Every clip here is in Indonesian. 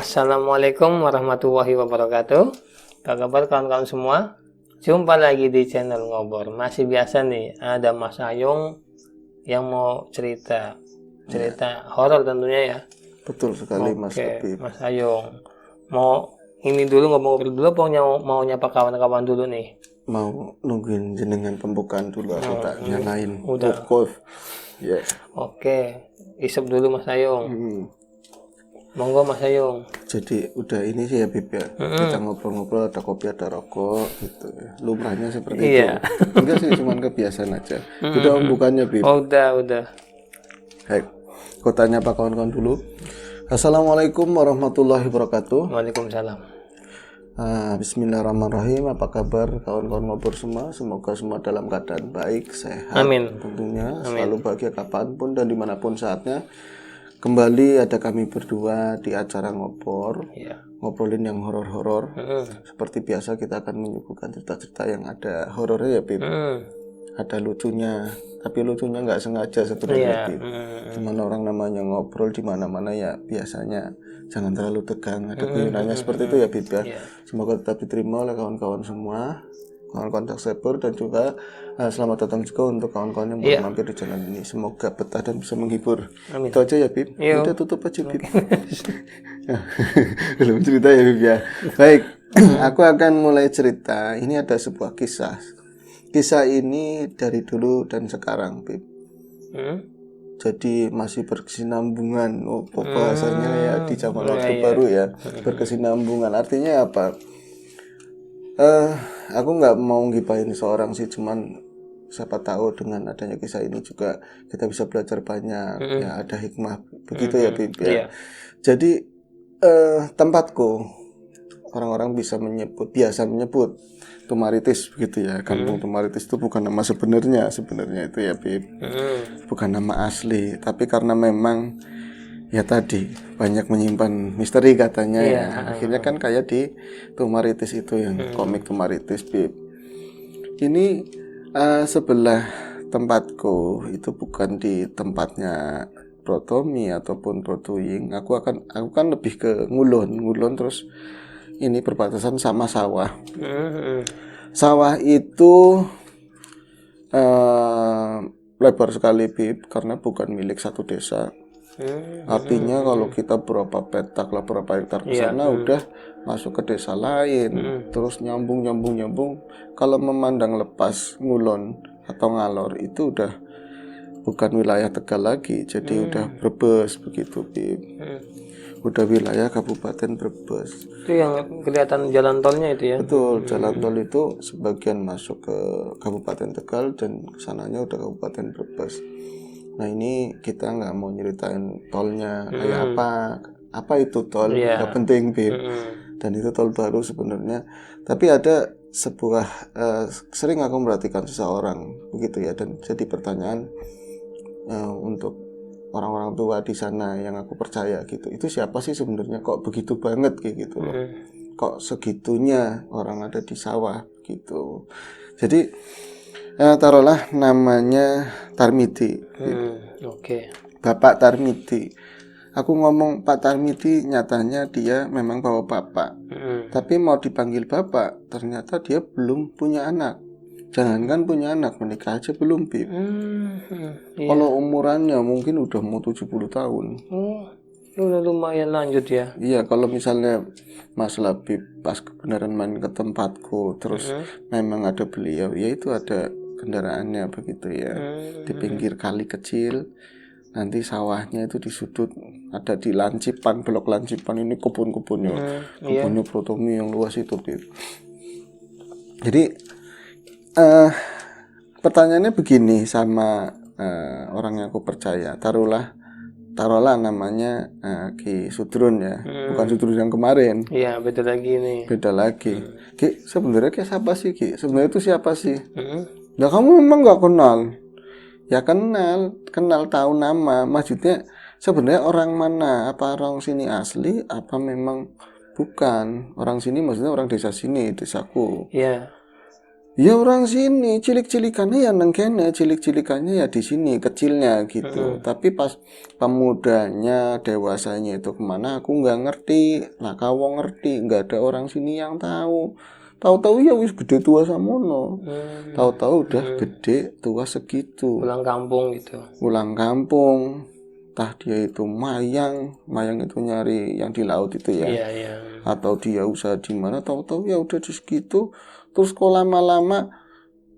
Assalamualaikum warahmatullahi wabarakatuh. Apa kabar kawan-kawan semua? Jumpa lagi di channel Ngobor. Masih biasa nih, ada Mas Ayung yang mau cerita horor tentunya ya. Betul sekali Mas Oke, Habib. Mas Ayung. Mau ini dulu ngobrol dulu apa mau nyapa kawan-kawan dulu nih? Mau nungguin jenengan pembukaan dulu aku tak nyalain. Udah. Ya. Oke, isep dulu Mas Ayung. Monggo Mas Ayung. Jadi udah ini sih ya Bib ya. Kita ngobrol-ngobrol, ada kopi, ada rokok gitu ya. Lumrahnya seperti itu. Enggak sih, cuman kebiasaan aja. Udah pembukaannya Bib. Oh, udah. Baik. Aku tanya apa kawan-kawan dulu. Assalamualaikum warahmatullahi wabarakatuh. Waalaikumsalam. Bismillahirrahmanirrahim. Apa kabar kawan-kawan Ngobor semua? Semoga semua dalam keadaan baik, sehat. Amin. Tentunya selalu bahagia kapanpun dan dimanapun saatnya. Kembali ada kami berdua di acara Ngobor, ngobrolin yang horor-horor. Seperti biasa kita akan menyuguhkan cerita-cerita yang ada horornya ya Bib. Ada lucunya, tapi lucunya nggak sengaja sebenarnya Bib. Cuman orang namanya ngobrol di mana-mana ya biasanya jangan terlalu tegang. Ada guyonannya seperti itu ya Bib ya. Semoga tetap diterima oleh kawan-kawan semua, kawan-kawan subscriber, dan juga selamat datang juga untuk kawan-kawan yang baru mampir di channel ini. Semoga betah dan bisa menghibur. Amin. Itu aja ya Bib. Udah tutup aja Bib. Belum cerita ya Bib ya. Baik, aku akan mulai cerita. Ini ada sebuah kisah. Kisah ini dari dulu dan sekarang Bib. Jadi masih berkesinambungan. Bahasanya ya di zaman waktu baru ya. Berkesinambungan artinya apa? Aku nggak mau ngibahin seorang sih, cuman siapa tahu dengan adanya kisah ini juga kita bisa belajar banyak. Ya ada hikmah begitu ya Bib ya. Jadi tempatku orang-orang biasa menyebut Tumaritis begitu ya. Kampung Tumaritis itu bukan nama sebenarnya itu ya Bib. Bukan nama asli, tapi karena memang ya tadi banyak menyimpan misteri katanya ya. Akhirnya kan kayak di Tumaritis itu yang komik Tumaritis Bib. Ini sebelah tempatku itu bukan di tempatnya Bro Tommy ataupun Bro Tuying. Aku kan lebih ke ngulon terus ini berbatasan sama sawah. Sawah itu lebar sekali Bib karena bukan milik satu desa. Artinya kalau kita berapa petak lah, berapa hektar ke sana udah masuk ke desa lain, terus nyambung. Kalau memandang lepas ngulon atau ngalor itu udah bukan wilayah Tegal lagi, jadi udah Brebes begitu Bib. Udah wilayah Kabupaten Brebes. Itu yang kelihatan jalan tolnya itu ya? Betul, jalan tol itu sebagian masuk ke Kabupaten Tegal dan kesananya udah Kabupaten Brebes. Nah ini kita nggak mau nyeritain tolnya kayak apa itu tol, nggak penting Bib. Dan itu tol baru sebenarnya. Tapi ada sebuah sering aku memperhatikan seseorang begitu ya, dan jadi pertanyaan untuk orang-orang tua di sana yang aku percaya gitu. Itu siapa sih sebenarnya kok begitu banget kayak gitu loh. Kok segitunya orang ada di sawah gitu. Jadi taruhlah namanya Tarmidi. Bapak Tarmidi. Aku ngomong Pak Tarmidi, nyatanya dia memang bawa bapak. Tapi mau dipanggil bapak, ternyata dia belum punya anak. Jangankan punya anak, menikah aja belum Bib. Kalau umurannya mungkin udah mau 70 tahun. Udah lumayan lanjut ya. Iya, kalau misalnya Mas Labib pas kebenaran main ke tempatku, terus memang ada beliau, ya itu ada kendaraannya begitu ya. Di pinggir kali kecil, nanti sawahnya itu di sudut, ada di Lancipan, blok Lancipan ini kebun-kebunnya. Kebunnya Bro Tommy yang luas itu Bib. Jadi pertanyaannya begini sama orang yang aku percaya. Taruhlah namanya Ki Sudrun ya, bukan Sudrun yang kemarin. Iya, beda lagi nih. Beda lagi. Ki, sebenarnya kayak siapa sih Ki? Sebenarnya itu siapa sih? Nah kamu memang nggak kenal? Ya kenal tahu nama. Maksudnya sebenarnya orang mana? Apa orang sini asli? Apa memang bukan orang sini? Maksudnya orang desa sini, desaku. Iya. Ya orang sini, cilik-cilikannya ya neng kene, cilik-cilikannya ya di sini, kecilnya gitu. Tapi pas pemudanya, dewasanya itu kemana aku nggak ngerti. Nah kau ngerti, nggak ada orang sini yang tahu. Tahu-tahu ya wis gede tua samono. Tahu-tahu udah gede tua segitu. Pulang kampung gitu. Pulang kampung, tah dia itu mayang itu nyari yang di laut itu ya. Iya, iya. Atau dia usaha di mana, tahu-tahu ya udah di segitu. Terus kok lama-lama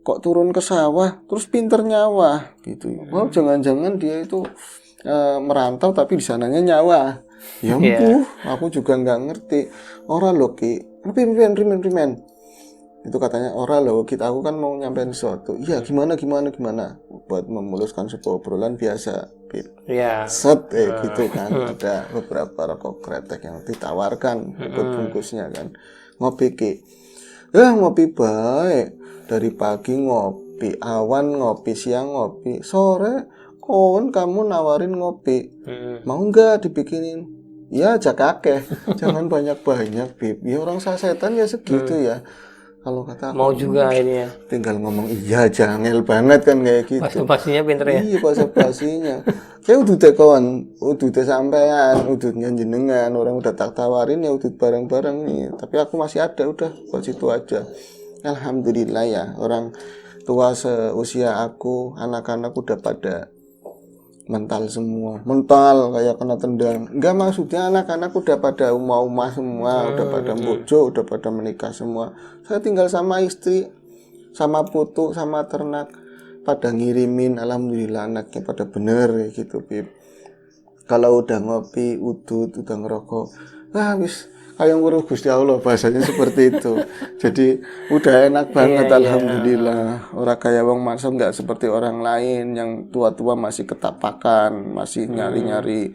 kok turun ke sawah, terus pinter nyawa gitu. Wow, jangan-jangan dia itu merantau tapi di sananya nyawa. Ya Iya. aku juga nggak ngerti. Ora lo ki, rimen. Itu katanya ora lo, aku kan mau nyampein sesuatu. Iya, gimana. Buat memuluskan sebuah obrolan biasa. Iya. Set gitu kan. Ada beberapa rokok kretek yang ditawarkan ikut bungkusnya kan. Ngopi ki. Ngopi baik. Dari pagi ngopi, awan ngopi, siang ngopi, sore kon kamu nawarin ngopi. Mau nggak dibikinin? Ya ajak akeh. Jangan banyak-banyak, Bib. Ya orang sasetan ya segitu ya. Kalau kata Mau juga ini ya. tinggal ngomong iya jangel banget kan kayak gitu. Basa-basinya pinter ya. Iya basa-basinya. Kayak udah tekon, udah sampean, udah jenengan, orang udah tak tawarin ya udah bareng-bareng nih. Tapi aku masih ada udah buat situ aja. Alhamdulillah ya orang tua seusia aku, anak-anak udah pada mental semua, mental kayak kena tendang. Enggak, maksudnya anak-anak udah pada umah-umah semua, udah pada bojo, udah pada menikah semua. Saya tinggal sama istri, sama putu, sama ternak, pada ngirimin. Alhamdulillah anaknya pada bener gitu, Bib. Kalau udah ngopi, udut, udah ngerokok, wis kayak ngurus Gusti Allah, bahasanya seperti itu. Jadi udah enak banget, alhamdulillah. Orang kayak wong masuk nggak seperti orang lain yang tua-tua masih ketapakan, masih nyari-nyari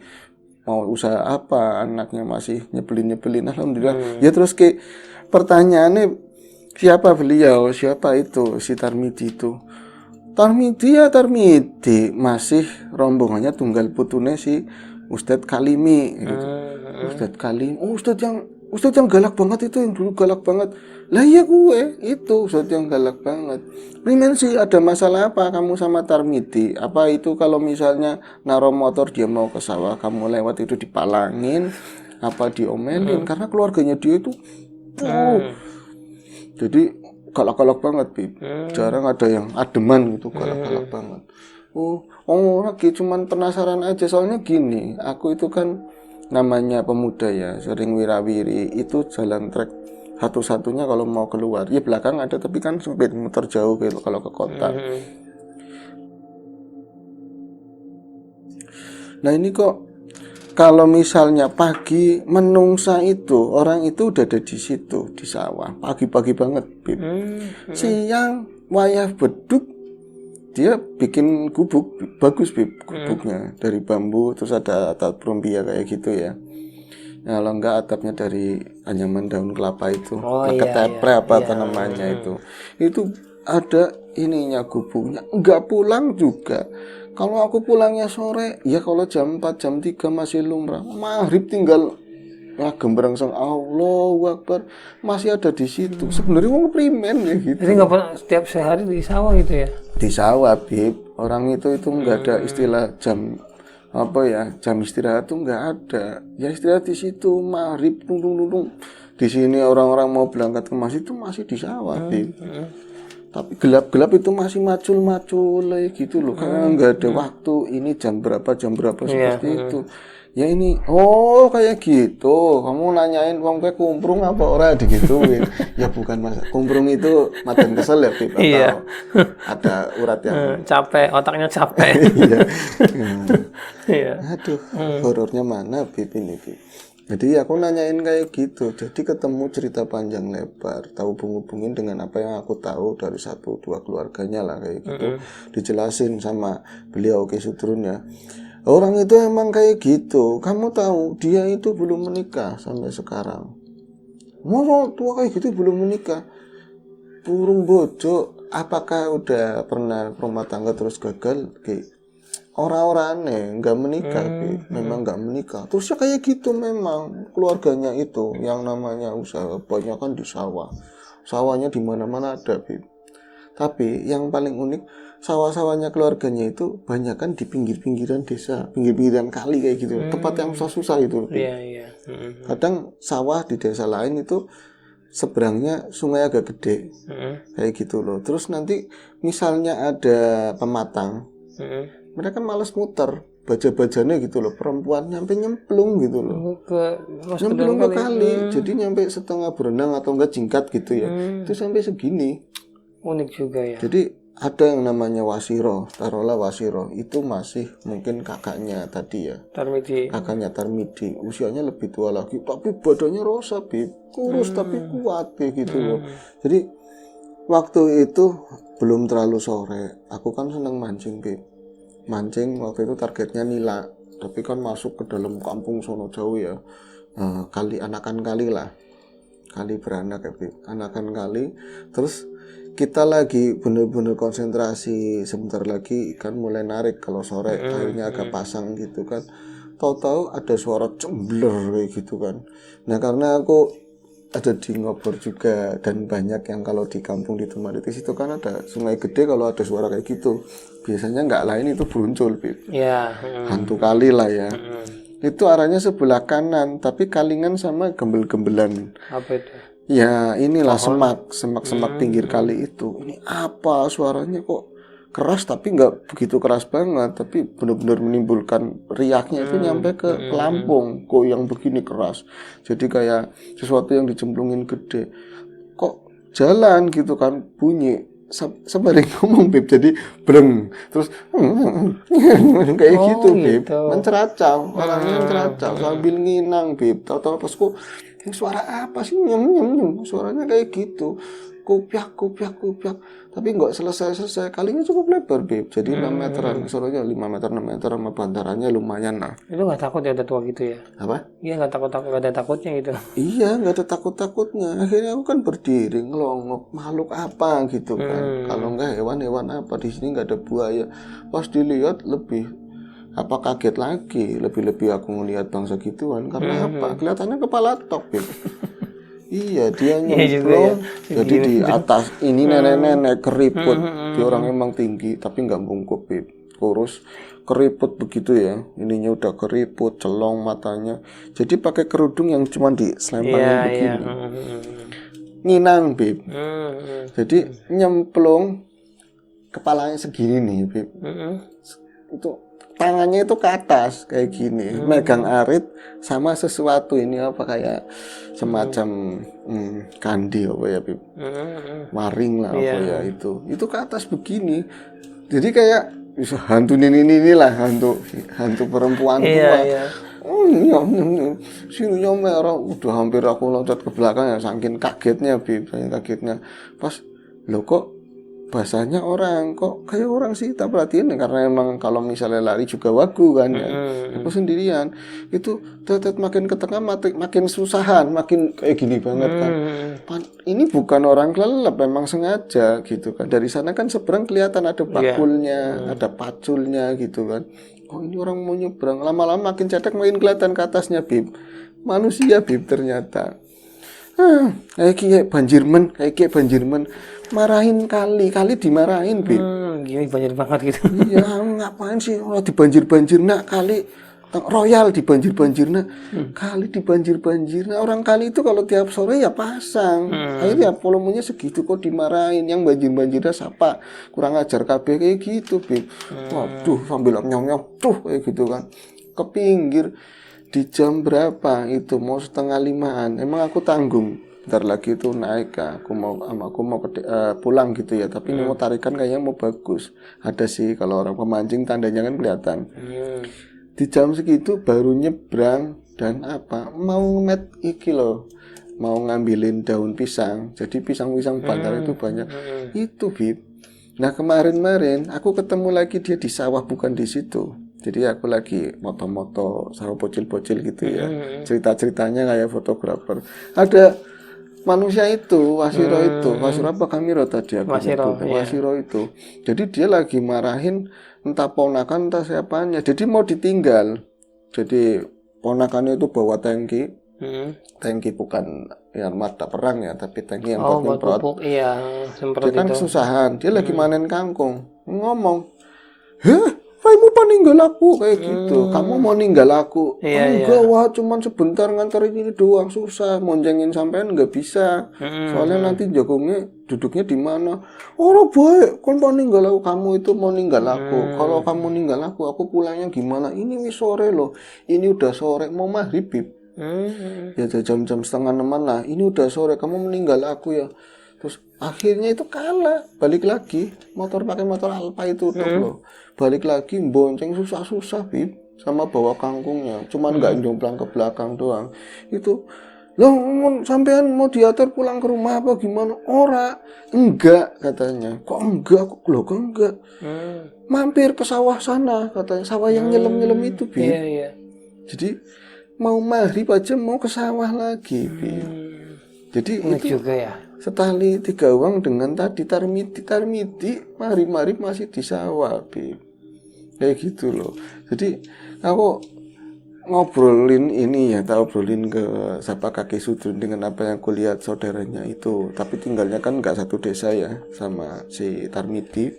mau usaha apa, anaknya masih nyebelin. Alhamdulillah. Ya terus ke pertanyaannya, siapa beliau? Siapa itu si Tarmidi itu? Tarmidi masih rombongannya tunggal putune si Ustadz Kalimi gitu. Ustadz Kalimi, Ustadz yang galak banget itu, yang dulu galak banget. Lah iya gue itu Ustadz yang galak banget. Primen sih ada masalah apa kamu sama Tarmidi? Apa itu kalau misalnya naruh motor dia mau ke sawah, kamu lewat itu dipalangin, apa diomelin? Karena keluarganya dia itu jadi galak-galak banget, Bib. Jarang ada yang ademan gitu, galak-galak banget. Lagi cuman penasaran aja, soalnya gini, aku itu kan namanya pemuda ya, sering wirawiri, itu jalan trek satu-satunya kalau mau keluar. Ya belakang ada, tapi kan sempit, muter jauh gitu kalau ke kota. Nah ini kok kalau misalnya pagi menungsa itu orang itu udah ada di situ di sawah pagi-pagi banget, Bib. Siang wayah beduk dia bikin gubuk bagus, Bib, gubuknya dari bambu, terus ada atap rumbia kayak gitu ya. Nah, kalau enggak atapnya dari anyaman daun kelapa itu, ketepre apa namanya itu ada ininya gubuknya. Enggak pulang juga. Kalau aku pulangnya sore, ya kalau jam 4, jam 3 masih lumrah. Maghrib tinggal gembreng Allahu Akbar, masih ada di situ. Sebenarnya mau primen ya gitu. Jadi nggak pernah setiap sehari di sawah gitu ya? Di sawah, Bib. Orang itu nggak ada istilah jam jam istirahat tuh nggak ada. Ya istirahat di situ, maghrib tung. Di sini orang-orang mau berangkat ke masjid itu masih di sawah, Bib. Tapi gelap-gelap itu masih macul gitu loh. Karena nggak ada waktu. Ini jam berapa seperti itu. Ya ini, kayak gitu. Kamu nanyain wong kowe kumprung apa ora digituin. Ya bukan Mas. Kumprung itu madan kesel ya, Bib, atau ada urat yang capek, otaknya capek. Iya. Aduh, horornya mana, Bib ini, Bib. Jadi aku nanyain kayak gitu. Jadi ketemu cerita panjang lebar, tahu hubungin dengan apa yang aku tahu dari 1-2 keluarganya lah kayak gitu. Dijelasin sama beliau Ki Sudrun ya. Orang itu emang kayak gitu. Kamu tahu dia itu belum menikah sampai sekarang. Mau tua kayak gitu belum menikah. Burung bojo, apakah udah pernah rumah tangga terus gagal? Orang-orangnya nggak menikah, memang nggak menikah. Terusnya kayak gitu memang keluarganya itu yang namanya usaha banyak kan di sawah. Sawahnya di mana-mana ada, Bib. Tapi yang paling unik, sawah-sawahnya keluarganya itu banyak kan di pinggir-pinggiran desa, pinggir-pinggiran kali kayak gitu, tempat yang susah-susah itu. Iya, iya. Kadang sawah di desa lain itu seberangnya sungai agak gede, kayak gitu loh. Terus nanti misalnya ada pematang, mereka males muter, baja-bajanya gitu loh, perempuan nyampe nyemplung gitu loh. Nyemplung ke kali, jadi nyampe setengah berenang atau enggak jingkat gitu ya. Itu sampai segini. Unik juga ya. Jadi ada yang namanya wasiro, taruhlah wasiro, itu masih mungkin kakaknya tadi ya. Tarmiji. Kakaknya Tarmidi, usianya lebih tua lagi, tapi badannya rosa, Bib. Kurus tapi kuat kayak gitu loh. Jadi waktu itu belum terlalu sore, aku kan seneng mancing, Bib. Mancing waktu itu targetnya nila, tapi kan masuk ke dalam kampung sono jauh ya. Kali anakan kali lah, kali beranak ya, Bib. Anakan kali, terus kita lagi bener-bener konsentrasi, sebentar lagi ikan mulai narik, kalau sore airnya agak pasang gitu kan. Tahu-tahu ada suara cembler kayak gitu kan. Nah karena aku ada di Ngobor juga, dan banyak yang kalau di kampung di Tumaritis itu kan ada sungai gede, kalau ada suara kayak gitu biasanya nggak lain itu beruncul, Bib. Ya. Hantu kali lah ya. Itu arahnya sebelah kanan, tapi kalingan sama gembel-gembelan. Apa itu? Ya inilah semak pinggir kali itu. Ini apa suaranya kok keras, tapi nggak begitu keras banget, tapi benar-benar menimbulkan riaknya itu nyampe ke pelampung. Kok yang begini keras, jadi kayak sesuatu yang dicemplungin gede. Kok jalan gitu kan, bunyi sembari ngomong, Bib, jadi breng terus kayak gitu, Bib, menceracau, orangnya menceracau sambil nginang, Bib. Tahu-tahu pas kok suara apa sih, nyem, suaranya kayak gitu, kupiak, tapi nggak selesai, kalinya cukup lebar, Bib, jadi 6 meteran, suaranya 5 meter, 6 meter, sama bantarannya lumayan lah. Itu nggak takut ya udah tua gitu ya? Apa? Iya, nggak ada takutnya gitu. Iya, nggak ada takutnya. Akhirnya aku kan berdiri ngelongok, makhluk apa gitu kan. Kalau nggak hewan apa, di sini nggak ada buaya. Pas dilihat lebih kaget lagi, lebih aku ngelihat bangsa gituan. Karena apa? Kelihatannya kepala tok, Bib. Iya, dia nyemplung, jadi di atas ini nenek-nenek keriput. Dia orang emang tinggi, tapi nggak bungkuk, Bib. Kurus, keriput begitu ya. Ininya udah keriput, celong matanya. Jadi pakai kerudung yang cuma diselempangin begini. Nginang, Bib. Jadi nyemplung, kepalanya segini nih, Bib. Itu tangannya itu ke atas kayak gini, megang arit sama sesuatu, ini apa kayak semacam kandi apa ya, Bib, waring lah apa ya, itu ke atas begini. Jadi kayak hantu inilah, hantu perempuan tua. Oh iya, sinunya merah, udah hampir aku loncat ke belakang ya, saking kagetnya, Bib, saking kagetnya. Pas lo kok bahasanya orang, kok kayak orang sih, tak perhatiin karena emang kalau misalnya lari juga wagu kan ya. Aku sendirian itu tetet makin ke tengah makin susahan, makin kayak gini banget kan. Ini bukan orang kelelep, memang sengaja gitu kan. Dari sana kan seberang kelihatan ada bakulnya, ada paculnya gitu kan. Oh ini orang mau nyebrang, lama-lama makin cetek makin kelihatan ke atasnya, Bib. Manusia, Bib, ternyata. Kayak banjirmen, marahin kali dimarahin, Bib. Gini banjir banget gitu. Iya, ngapain sih kalau dibanjir nak kali royal dibanjir nak kali dibanjir. Orang kali itu kalau tiap sore ya pasang. Akhirnya volumenya segitu kok dimarahin, yang banjirnya siapa? Kurang ajar kabeh kayak gitu, Bib. Waduh, sambil nyong tuh kayak gitu kan. Ke pinggir. Di jam berapa itu, mau 4:30-an, emang aku tanggung, ntar lagi itu naik kah, aku mau pulang gitu ya, tapi ini mau tarikan kayaknya mau bagus, ada sih kalau orang pemancing tandanya kan kelihatan. Di jam segitu baru nyebrang, dan mau ngemet iki loh, mau ngambilin daun pisang, jadi pisang bantar itu banyak, itu, Bib. Nah kemarin aku ketemu lagi dia di sawah, bukan di situ. Jadi aku lagi moto-moto sama bocil-bocil gitu ya. Cerita-ceritanya kayak fotografer. Ada manusia itu, Wasiro itu. Wasiro apa Kamiro tadi aku nyebut. Wasiro itu. Jadi dia lagi marahin entah ponakan entah siapanya. Jadi mau ditinggal. Jadi ponakannya itu bawa tangki, Tangki bukan ya armada perang ya, tapi tangki yang Oh, buat buat nyemprot. pupuk, iya, semprot Dia kan itu. kesusahan, dia lagi manen kangkung, ngomong, hah, kamu mau ninggal aku kayak gitu, kamu mau ninggal aku? Iya, Enggak, wah, cuman sebentar nganterin ini doang, susah, monjengin sampean nggak bisa, soalnya nanti jagungnya duduknya di mana? Orang baik, kan mau ninggal aku, kamu itu mau ninggal aku, kalau kamu ninggal aku pulangnya gimana? Ini wis sore loh, ini udah sore, mau maghrib, Bib. Ya jam-jam setengah 6 lah, ini udah sore, kamu meninggal aku ya. Terus akhirnya itu kalah, balik lagi, pakai motor Alfa itu tuh loh, balik lagi bonceng susah-susah, Bib, sama bawa kangkungnya, cuman nggak jomplang ke belakang doang. Itu loh, sampean mau diatur pulang ke rumah apa gimana? Ora, enggak katanya. Kok enggak? Kok enggak? Mampir ke sawah sana katanya, sawah yang nyelem-nyelem itu, Bib. Iya, iya. Jadi mau maghrib aja mau ke sawah lagi, Bib. Jadi itu Juga ya. setali 3 uang dengan tadi tarmiti mari masih di sawah, Bib. Kayak gitu loh. Jadi aku ngobrolin ini ya, obrolin ke siapa kakek Sudrun dengan apa yang aku lihat saudaranya itu. Tapi tinggalnya kan nggak satu desa ya sama si Tarmiti.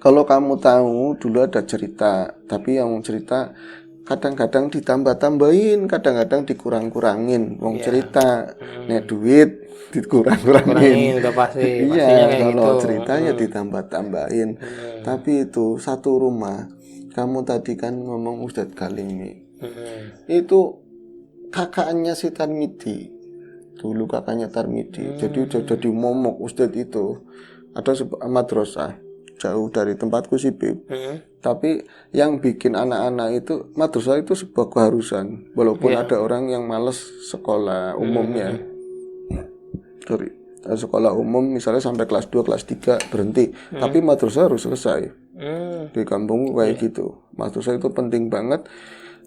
Kalau kamu tahu dulu ada cerita, tapi yang cerita kadang-kadang ditambah-tambahin, kadang-kadang dikurang-kurangin. Wong cerita, nek duit dikurang-kurangin. Udah pasti, pastinya Iya, kayak kalau gitu. ceritanya ditambah-tambahin. Tapi itu satu rumah. Kamu tadi kan ngomong Ustadz Galimi. Itu kakaknya si Tarmidi. Dulu kakaknya Tarmidi. Jadi udah jadi momok Ustadz itu. Ada sebuah madrasah jauh dari tempatku sih, Bib. Tapi yang bikin anak-anak itu madrasah itu sebuah keharusan. Walaupun ada orang yang males sekolah umumnya. Sorry. Sekolah umum misalnya sampai kelas 2, kelas 3 berhenti. Tapi madrasah harus selesai. Di kampung kayak gitu. Madrasah itu penting banget.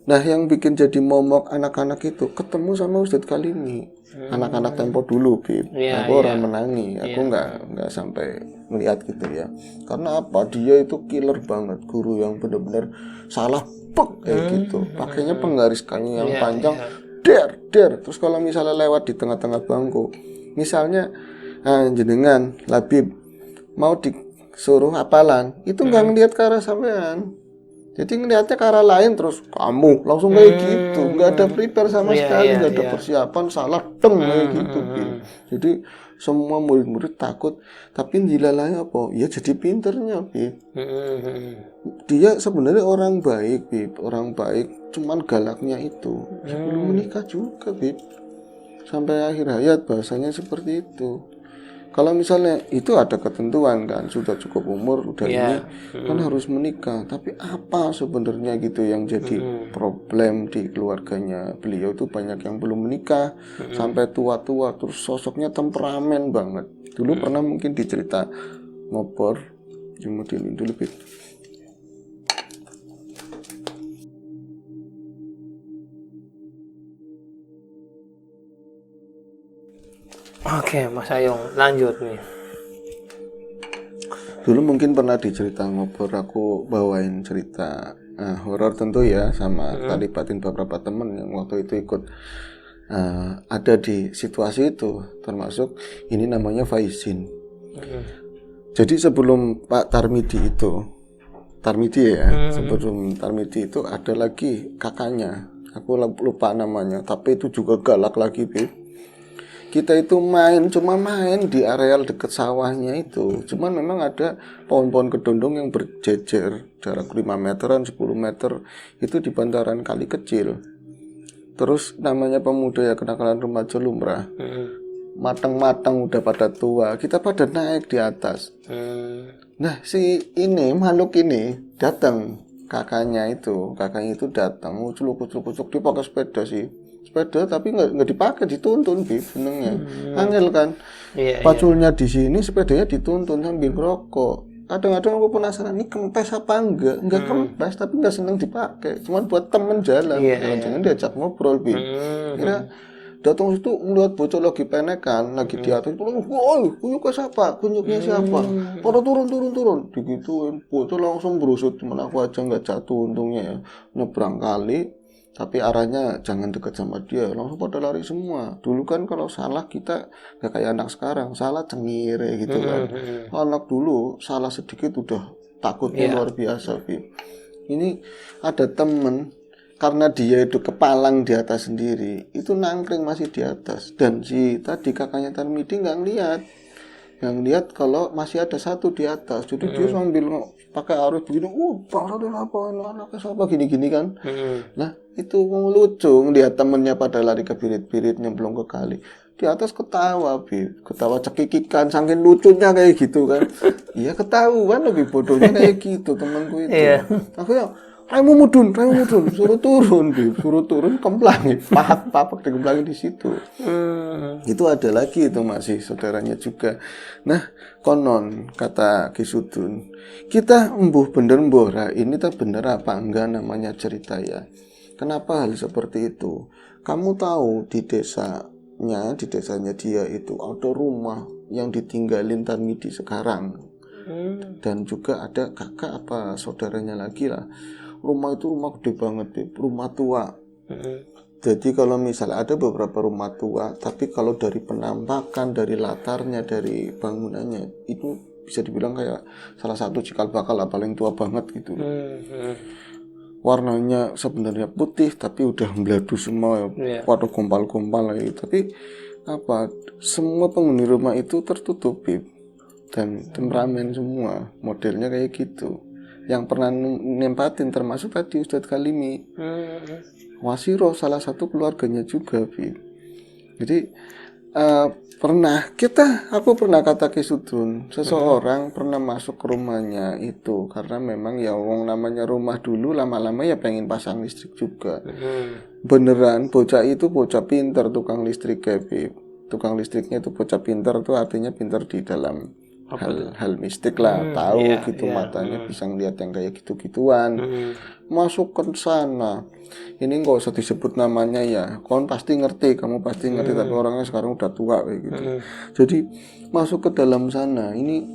Nah, yang bikin jadi momok anak-anak itu ketemu sama Ustadz Kalimi. Anak-anak tempo dulu, Bib. Aku orang menangi. Aku nggak sampai melihat gitu ya. Karena apa? Dia itu killer banget, guru yang benar-benar salah pek kayak gitu. Pakainya penggaris kayu yang panjang. Der. Terus kalau misalnya lewat di tengah-tengah bangku, misalnya jenengan Labib mau disuruh hafalan, itu nggak ngelihat ke arah sampean. Jadi ngelihatnya ke arah lain, terus kamu langsung kayak gitu, nggak ada prepare sama sekali, nggak ada persiapan, salah deng kayak gitu, Bib. Jadi semua murid-murid takut, tapi dilalanya apa? Ya jadi pinternya, Bib. Dia sebenarnya orang baik, Bib, orang baik, cuman galaknya itu sebelum menikah juga, Bib. Sampai akhir hayat bahasanya seperti itu. Kalau misalnya itu ada ketentuan kan, sudah cukup umur, udah ini kan harus menikah. Tapi apa sebenarnya gitu yang jadi problem di keluarganya beliau itu banyak yang belum menikah sampai tua-tua, terus sosoknya temperamen banget. Dulu pernah mungkin dicerita ngopor, kemudian dulu Bib. Oke, Mas Ayung, lanjut nih. Dulu mungkin pernah dicerita ngobrol, aku bawain cerita horor tentu ya, sama tadi batin beberapa temen yang waktu itu ikut ada di situasi itu, termasuk ini namanya Faizin. Jadi sebelum Pak Tarmidi itu, sebelum Tarmidi itu ada lagi kakaknya, aku lupa namanya, tapi itu juga galak lagi, Bib. Kita itu cuma main di areal dekat sawahnya itu. Cuman memang ada pohon-pohon kedondong yang berjejer jarak 5 meteran, 10 meter itu di bantaran kali kecil. Terus namanya pemuda ya kenakalan remaja lumrah. Matang-matang udah pada tua, kita pada naik di atas. Nah, si ini makhluk ini datang, kakaknya itu datang, ucuk-ucuk dia pakai sepeda sih. Sepeda tapi nggak dipakai, dituntun, Bib, senengnya. Angel kan. Paculnya di sini, sepedanya dituntun sambil ngerokok. Kadang-kadang aku penasaran, ini kempes apa enggak? Enggak kempes, tapi enggak seneng dipakai. Cuman buat temen jalan. Jangan-jangan diajak ngobrol, Bib. Kira datang situ melihat bocah lagi penekan, lagi di atas, woi, kunyuknya siapa? Pada turun. Digituin, bocah langsung berusut, cuman aku aja nggak jatuh untungnya ya. Nyebrang kali, tapi arahnya jangan dekat sama dia, langsung pada lari semua. Dulu kan kalau salah kita gak kayak anak sekarang, salah cengir gitu kan. Anak dulu salah sedikit udah takutnya luar biasa, Bib. Ini ada temen, karena dia itu kepalang di atas sendiri, itu nangkring masih di atas, dan si tadi kakaknya Tarmidi nggak ngeliat kalau masih ada satu di atas. Jadi dia sambil pakai arus begini, bang satu apa, anaknya siapa, gini-gini kan. Nah itu lucu, lihat temennya pada lari ke birit-birit nyemplung ke kali, di atas ketawa, Bib, ketawa cekikikan, saking lucunya kayak gitu kan. Iya ketahuan lebih bodohnya kayak gitu temanku itu. Akhirnya ayo mudun, suruh turun, Bib, suruh turun, kemplangi, papak dikemplangi di situ. Itu ada lagi itu masih saudaranya juga. Nah, konon kata Ki Sudun, kita embuh bener mbora, ini tak bener apa enggak namanya cerita ya. Kenapa hal seperti itu? Kamu tahu di desanya dia itu ada rumah yang ditinggalin Tarmidi sekarang. Dan juga ada kakak apa saudaranya lagi lah. Rumah itu rumah gede banget, Bib. Rumah tua. Jadi kalau misalnya ada beberapa rumah tua, tapi kalau dari penampakan, dari latarnya, dari bangunannya, itu bisa dibilang kayak salah satu cikal bakal lah, paling tua banget gitu. Warnanya sebenarnya putih, tapi udah beladu semua, waduh gompal-gompal lagi. Tapi apa? Semua penghuni rumah itu tertutup, Bib. Dan temperamen semua, modelnya kayak gitu. Yang pernah nempatin termasuk tadi Ustadz Kalimi, Wasiro salah satu keluarganya juga, Bib. Jadi aku pernah kata Ki Sudun, seseorang pernah masuk ke rumahnya itu karena memang ya wong namanya rumah dulu, lama-lama ya pengen pasang listrik juga. Beneran bocah itu bocah pinter, tukang listrik, Bib. Tukang listriknya itu bocah pinter, itu artinya pinter di dalam hal mistik lah, tahu gitu, matanya bisa ngeliat yang kayak gitu-gituan. Masuk ke sana, ini nggak usah disebut namanya ya, kamu pasti ngerti, tapi orangnya sekarang udah tua kayak gitu. Jadi masuk ke dalam sana, ini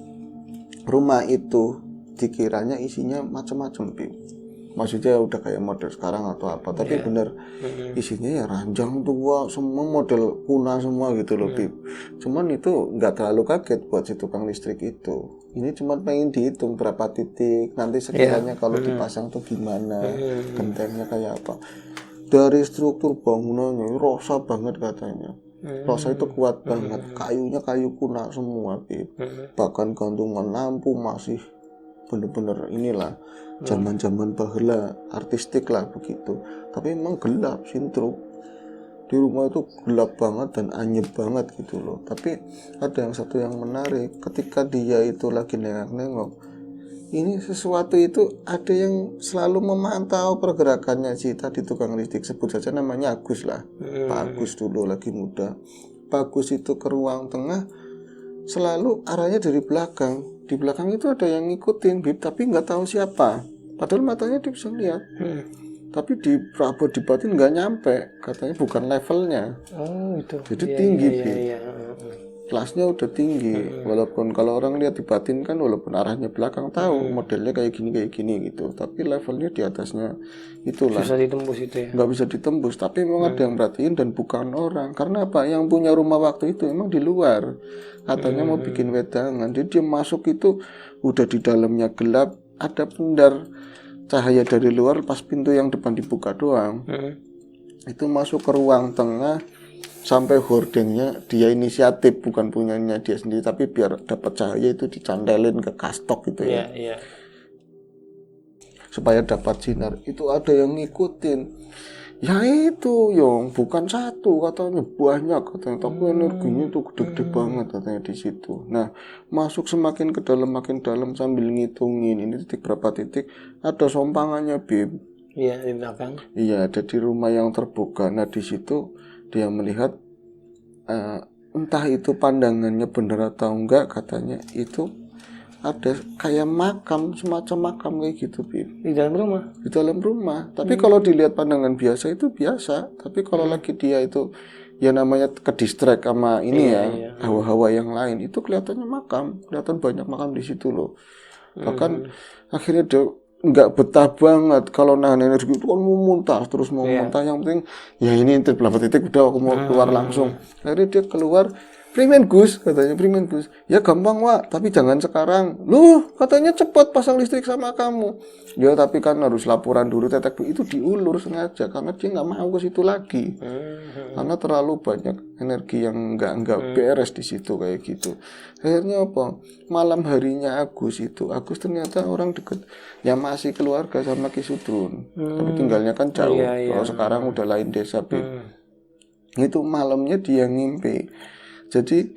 rumah itu dikiranya isinya macam-macam, Bib. Maksudnya udah kayak model sekarang atau apa, tapi bener isinya ya ranjang tua semua, model kuna semua gitu loh, Bib. Cuman itu nggak terlalu kaget buat si tukang listrik itu. Ini cuma pengen dihitung berapa titik nanti sekiranya kalau dipasang tuh gimana, gentengnya kayak apa. Dari struktur bangunannya rosa banget katanya. Rosa itu kuat banget, kayunya kayu kuna semua, Bib. Bahkan gantungan lampu masih bener-bener inilah zaman-zaman baheula artistik lah begitu. Tapi emang gelap, sintruk. Di rumah itu gelap banget dan anyep banget gitu loh. Tapi ada yang satu yang menarik, ketika dia itu lagi nengok-nengok, ini sesuatu itu ada yang selalu memantau pergerakannya si tadi tukang listrik, sebut saja namanya Agus lah. Pak Agus dulu lagi muda. Pak Agus itu ke ruang tengah selalu arahnya dari belakang. Di belakang itu ada yang ngikutin, Bib, tapi nggak tahu siapa. Padahal matanya dia bisa lihat. Tapi di perabot di batin nggak nyampe, katanya bukan levelnya. Itu. Jadi tinggi, Bib. Kelasnya udah tinggi. Walaupun kalau orang lihat di batin kan, walaupun arahnya belakang tahu modelnya kayak gini gitu. Tapi levelnya di atasnya itulah. Bisa ditembus itu ya. Nggak bisa ditembus. Tapi memang ada yang perhatiin dan bukan orang. Karena apa? Yang punya rumah waktu itu emang di luar. Katanya mau bikin wedangan. Jadi dia masuk itu udah di dalamnya gelap, ada pendar cahaya dari luar, pas pintu yang depan dibuka doang. Itu masuk ke ruang tengah sampai hordengnya dia inisiatif, bukan punyanya dia sendiri, tapi biar dapat cahaya itu dicantelin ke kastok gitu ya. Supaya dapat sinar. Itu ada yang ngikutin. Ya itu yang bukan satu katanya, banyak katanya, tapi energinya tuh gede-gede banget katanya di situ. Nah, masuk semakin ke dalam makin dalam sambil ngitungin ini titik berapa titik, ada sompangannya, Bib. Iya, di belakang. Iya, ada di rumah yang terbuka. Nah, di situ dia melihat entah itu pandangannya benar atau enggak, katanya itu ada kayak makam, semacam makam kayak gitu, Bib. Di dalam rumah? Di dalam rumah. Tapi kalau dilihat pandangan biasa itu biasa. Tapi kalau lagi dia itu ya namanya ke distract sama ini hawa-hawa yang lain, itu kelihatannya makam. Kelihatan banyak makam di situ loh. Bahkan akhirnya dia nggak betah banget kalau nahan energi itu kan mau muntah terus mau muntah, yang penting ya ini beberapa titik udah aku mau keluar langsung. Akhirnya dia keluar, "Primen Gus," katanya, "Primen Gus." "Ya gampang Wak, tapi jangan sekarang." "Loh, katanya cepat pasang listrik sama kamu." "Ya tapi kan harus laporan dulu tetek Bu." Itu diulur sengaja karena dia nggak mau ke situ lagi. Karena terlalu banyak energi yang nggak beres di situ kayak gitu. Akhirnya apa? Malam harinya Agus ternyata orang deket yang masih keluarga sama Ki Sudrun. Tapi tinggalnya kan jauh. Kalau sekarang udah lain desa, Bib. Itu malamnya dia ngimpi. Jadi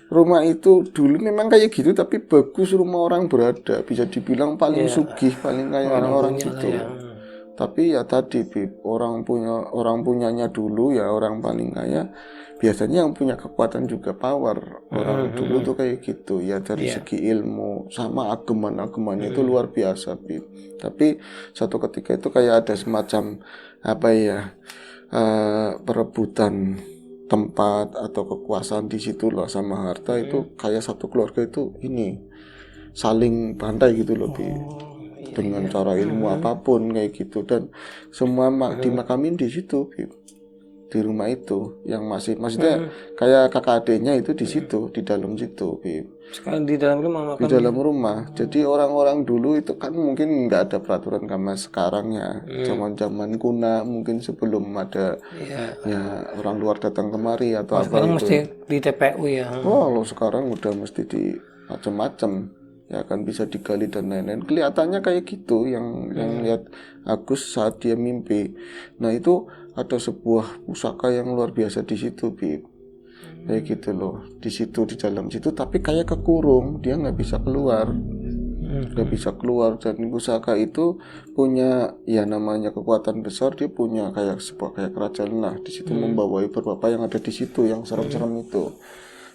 rumah itu dulu memang kayak gitu, tapi bagus rumah orang berada. Bisa dibilang paling sugih, paling kaya orang gitu. Tapi ya tadi, Bib, orang punyanya dulu ya orang paling kaya. Biasanya yang punya kekuatan juga power. Orang dulu tuh kayak gitu ya, dari segi ilmu sama ageman-agemannya itu luar biasa, Bib. Tapi satu ketika itu kayak ada semacam apa ya, perebutan tempat atau kekuasaan di situ loh, sama harta itu kayak satu keluarga itu ini saling bantai gitu loh, Bib. Dengan cara ilmu apapun kayak gitu, dan semua dimakamin di situ, Bib. Di rumah itu yang maksudnya kayak kakak adiknya itu di situ, di dalam situ, Bib. Sekarang di dalam rumah Di dalam rumah. Jadi orang-orang dulu itu kan mungkin nggak ada peraturan kayak sekarang ya. Zaman-zaman kuna mungkin sebelum ada ya orang luar datang kemari atau apa sekarang itu. mesti di TPU ya. Kalau sekarang udah mesti di macam-macam ya, kan bisa digali dan lain-lain. Kelihatannya kayak gitu yang lihat Agus saat dia mimpi. Nah itu ada sebuah pusaka yang luar biasa di situ, Bib. Kayak gitu loh, di situ, di dalam situ, tapi kayak kekurung, dia nggak bisa keluar. Nggak bisa keluar. Dan pusaka itu punya ya namanya kekuatan besar, dia punya kayak sebuah kayak kerajaan. Nah di situ membawai beberapa yang ada di situ yang serem-serem itu.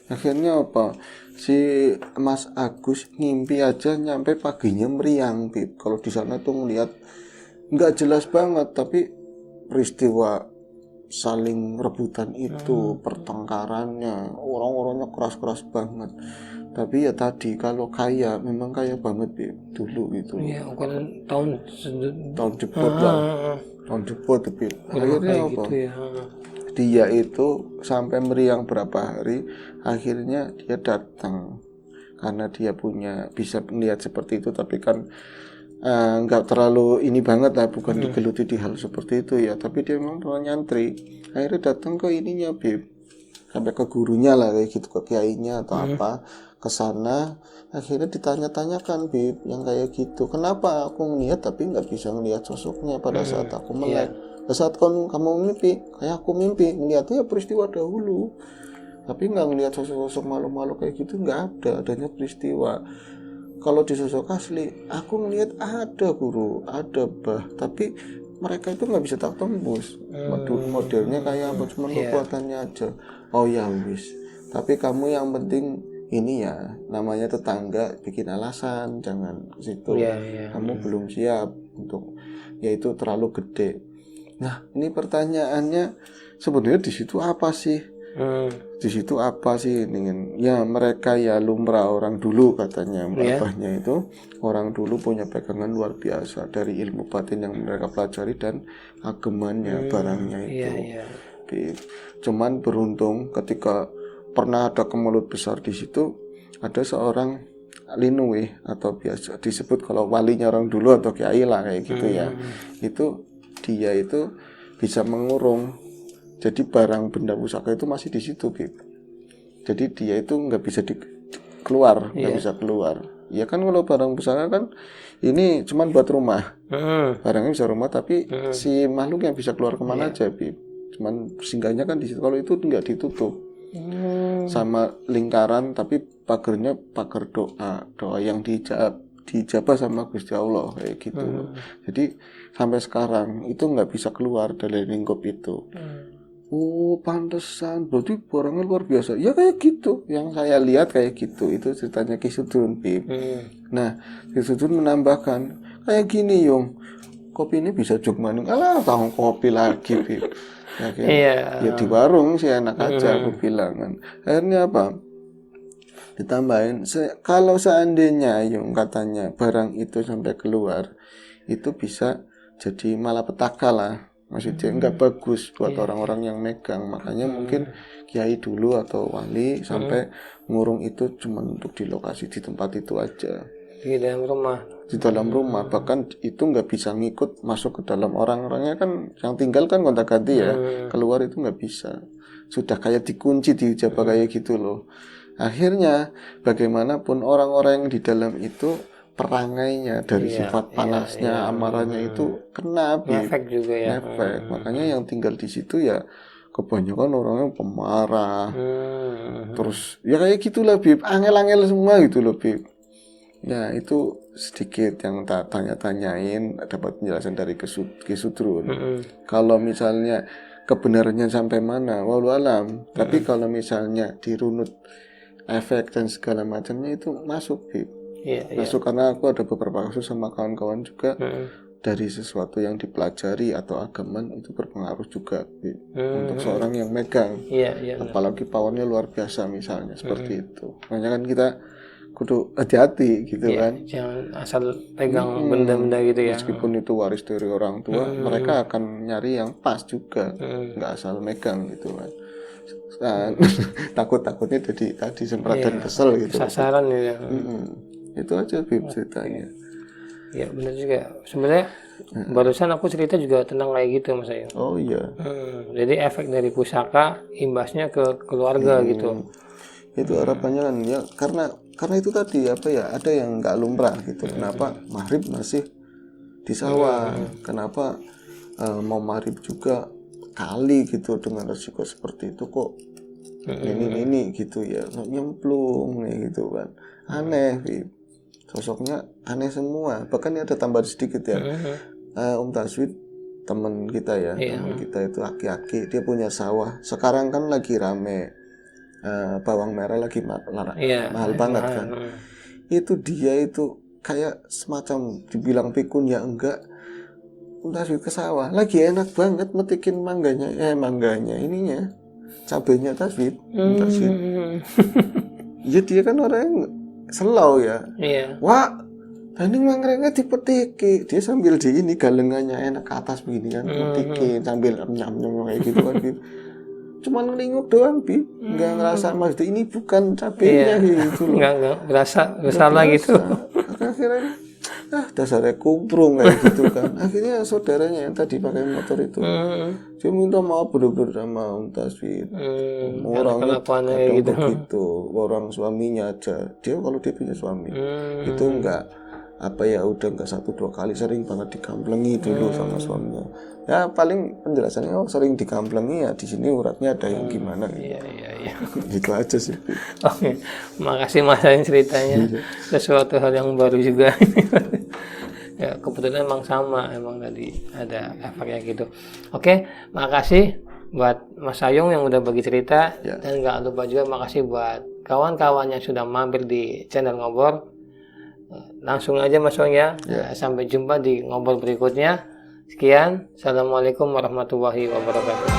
Akhirnya apa, si Mas Agus ngimpi aja nyampe paginya meriang, Bib. Kalau di sana tuh ngeliat nggak jelas banget, tapi peristiwa saling rebutan itu, pertengkarannya, orang-orangnya keras-keras banget. Tapi ya tadi kalau kaya memang kaya banget, Bib, dulu itu. Iya, bukan tahun Jepot lah, tahun jepot, Bib. Akhirnya apa? gitu ya. Dia itu sampai meriang berapa hari, akhirnya dia datang karena dia bisa melihat seperti itu, tapi kan nggak terlalu ini banget lah, bukan digeluti di hal seperti itu ya, tapi dia memang pernah nyantri. Akhirnya datang ke ininya, Bib, sampai ke gurunya lah kayak gitu, ke kiainya atau apa, ke sana. Akhirnya ditanya-tanyakan, Bib, yang kayak gitu, kenapa aku ngeliat tapi nggak bisa ngelihat sosoknya pada saat aku melek. Saat kamu mimpi, kayak aku mimpi, ngeliatnya peristiwa dahulu, tapi nggak ngelihat sosok-sosok malu-malu kayak gitu, nggak ada, adanya peristiwa. Kalau di sosok asli, aku ngelihat ada guru, ada bah, tapi mereka itu nggak bisa tak tembus. Modelnya kayak apa, cuma kekuatannya aja. Oh ya wis, tapi kamu yang penting ini ya, namanya tetangga bikin alasan, jangan ke situ. Kamu belum siap untuk, yaitu terlalu gede. Nah, ini pertanyaannya sebenarnya di situ apa sih? Di situ apa sih? Ya mereka ya lumrah orang dulu katanya, abahnya itu orang dulu punya pegangan luar biasa dari ilmu batin yang mereka pelajari dan agemannya, barangnya itu. Cuman beruntung ketika pernah ada kemelut besar di situ, ada seorang Linui atau biasa disebut kalau walinya orang dulu atau kiai lah kayak gitu ya. Itu dia itu bisa mengurung, jadi barang benda pusaka itu masih di situ, Bib. Jadi dia itu nggak bisa keluar, nggak bisa keluar. Ya kan kalau barang pusaka kan ini cuman buat rumah, barangnya bisa rumah, tapi si makhluk yang bisa keluar kemana aja, Bib. Cuman singgahnya kan di situ. Kalau itu nggak ditutup sama lingkaran, tapi pagernya pagar doa yang dijabah sama Gusti Allah kayak gitu. Jadi sampai sekarang itu nggak bisa keluar dari lingkup itu. Oh pantesan, berarti barangnya luar biasa. Ya kayak gitu, yang saya lihat kayak gitu. Itu ceritanya Ki Sudrun, Bib. Nah, Ki Sudrun menambahkan kayak gini, Yung, kopi ini bisa jog maning. Alah, tahu kopi lagi, Bib. Ya di warung sih enak aja, aku bilang kan. Akhirnya apa? Ditambahin, kalau seandainya Yung katanya barang itu sampai keluar, itu bisa jadi malapetaka lah. Maksudnya nggak bagus buat orang-orang yang megang. Makanya mungkin kiai dulu atau wali sampai ngurung itu cuma untuk di lokasi di tempat itu aja. Di dalam rumah. Di dalam rumah, bahkan itu nggak bisa ngikut masuk ke dalam orang-orangnya kan yang tinggal kan gonta-ganti ya. Keluar itu nggak bisa. Sudah kayak dikunci di jabah kayak gitu loh. Akhirnya bagaimanapun orang-orang yang di dalam itu perangainya dari sifat panasnya, amarahnya itu kena, Efek juga ya. efek. Makanya yang tinggal di situ ya kebanyakan orangnya pemarah. Terus ya kayak gitulah Bib, angel-angel semua gitu loh Bib. Ya itu sedikit yang tak tanya-tanyain, dapat penjelasan dari Ki Sudrun. Kalau misalnya kebenarannya sampai mana, walau alam. Tapi kalau misalnya dirunut efek dan segala macamnya itu masuk Bib. Masuk karena aku ada beberapa kasus sama kawan-kawan juga dari sesuatu yang dipelajari atau agama itu berpengaruh juga Bib. Untuk seorang yang megang. Apalagi powernya luar biasa misalnya seperti itu. Makanya kan kita kudu hati-hati gitu kan. Jangan asal pegang benda-benda gitu ya. Meskipun itu waris dari orang tua, mereka akan nyari yang pas juga, nggak asal megang gitu kan. Takut-takutnya jadi tadi semprot dan kesel gitu. Sasaran ya. Itu aja Bib ceritanya. Ya benar juga. Sebenarnya barusan aku cerita juga tentang kayak gitu Mas Ayu. Oh iya. Jadi efek dari pusaka imbasnya ke keluarga gitu. Itu harapannya kan ya karena itu tadi apa ya, ada yang nggak lumrah gitu. Kenapa maghrib masih di sawah? Kenapa mau maghrib juga kali gitu dengan resiko seperti itu kok ini gitu ya, nyemplung nih gitu kan. Aneh Bib. Sosoknya aneh semua. Bahkan ini ada tambahan sedikit ya. Om Taswid teman kita ya, teman kita itu aki-aki, dia punya sawah. Sekarang kan lagi rame bawang merah lagi mahal banget kan. Itu dia itu kayak semacam dibilang pikun ya enggak, entah ke sawah lagi enak banget metikin mangganya ininya cabenya Taswid. Ya dia kan orang selau ya. Wah ini mangrenya dipetiki, dia sambil di ini galengannya enak ke atas begini kan, metikin sambil nyam-nyam kayak gitu kan. Cuman ngelinguk doang Bib, nggak ngerasa maksudnya ini bukan cabenya gitu loh. Nggak bersalah gitu. Akhirnya dasarnya kumprung kayak gitu kan. Akhirnya saudaranya yang tadi pakai motor itu dia minta maaf bener-bener sama Om Taswid. Orangnya kadang begitu, orang suaminya aja, dia kalau dia punya suami itu nggak apa ya, udah nggak 1-2 kali, sering banget dikamplengi dulu sama suaminya. Ya paling penjelasannya sering dikamplengi ya, di sini uratnya ada yang gimana gitu. Gitu aja sih. Oke, makasih Mas Ayu ceritanya. Sesuatu hal yang baru juga. Ya kebetulan emang sama, emang tadi ada efeknya gitu. Oke, makasih buat Mas Ayung yang udah bagi cerita, dan nggak lupa juga makasih buat kawan-kawan yang sudah mampir di channel Ngobrol. Langsung aja Mas Ayung ya. Sampai jumpa di ngobrol berikutnya. Sekian, assalamualaikum warahmatullahi wabarakatuh.